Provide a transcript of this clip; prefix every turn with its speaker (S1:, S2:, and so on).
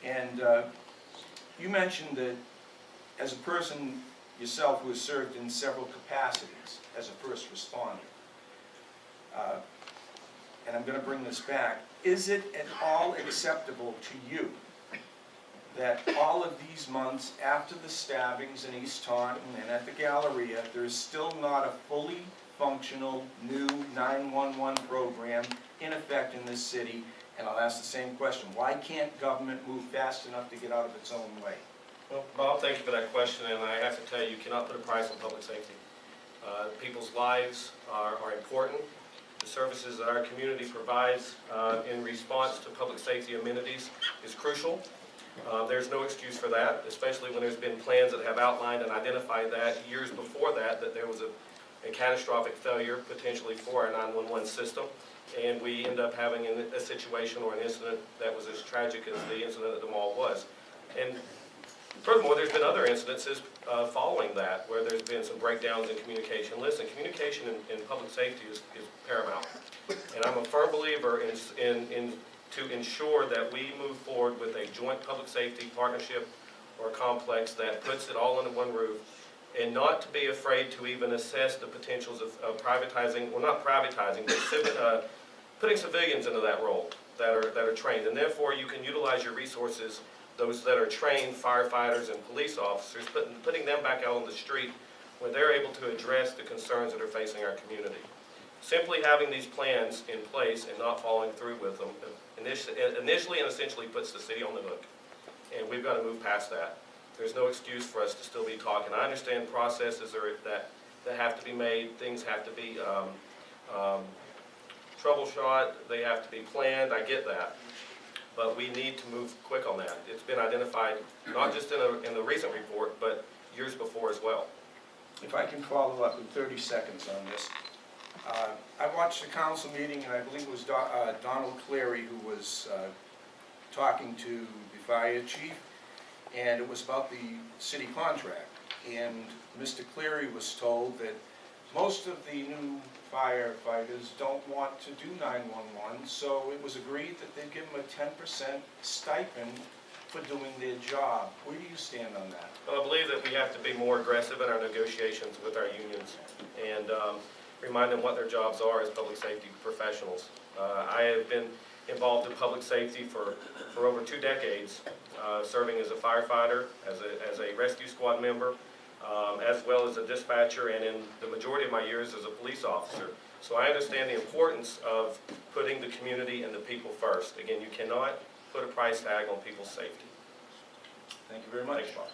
S1: And you mentioned that as a person yourself who has served in several capacities as a first responder, and I'm going to bring this back, is it at all acceptable to you that all of these months after the stabbings in East Taunton and at the Galleria, there is still not a fully functional new 911 program in effect in this city? And I'll ask the same question. Why can't government move fast enough to get out of its own way?
S2: Well, Bob, thank you for that question, and I have to tell you, you cannot put a price on public safety. People's lives are important. The services that our community provides in response to public safety amenities is crucial. There's no excuse for that, especially when there's been plans that have outlined and identified that years before that there was a catastrophic failure potentially for our 911 system, and we end up having a situation or an incident that was as tragic as the incident at the mall was. And furthermore, there's been other incidences following that where there's been some breakdowns in communication. Listen, communication in public safety is paramount. And I'm a firm believer to ensure that we move forward with a joint public safety partnership or complex that puts it all under one roof, and not to be afraid to even assess the potentials of privatizing, well, not privatizing, but putting civilians into that role that are trained. And therefore, you can utilize your resources, those that are trained firefighters and police officers, putting them back out on the street where they're able to address the concerns that are facing our community. Simply having these plans in place and not following through with them initially and essentially puts the city on the hook. And we've got to move past that. There's no excuse for us to still be talking. I understand processes that have to be made, things have to be troubleshot, they have to be planned, I get that. But we need to move quick on that. It's been identified not just in the recent report, but years before as well.
S1: If I can follow up in 30 seconds on this. I watched the council meeting, and I believe it was Donald Cleary who was talking to the fire chief, and it was about the city contract. And Mr. Cleary was told that most of the new firefighters don't want to do 911, so it was agreed that they'd give them a 10% stipend for doing their job. Where do you stand on that?
S2: Well, I believe that we have to be more aggressive in our negotiations with our unions and remind them what their jobs are as public safety professionals. I have been involved in public safety for over 2 decades, serving as a firefighter, as a rescue squad member, as well as a dispatcher, and in the majority of my years as a police officer. So I understand the importance of putting the community and the people first. Again, you cannot put a price tag on people's safety.
S1: Thank you very much.
S2: Thanks, Bob.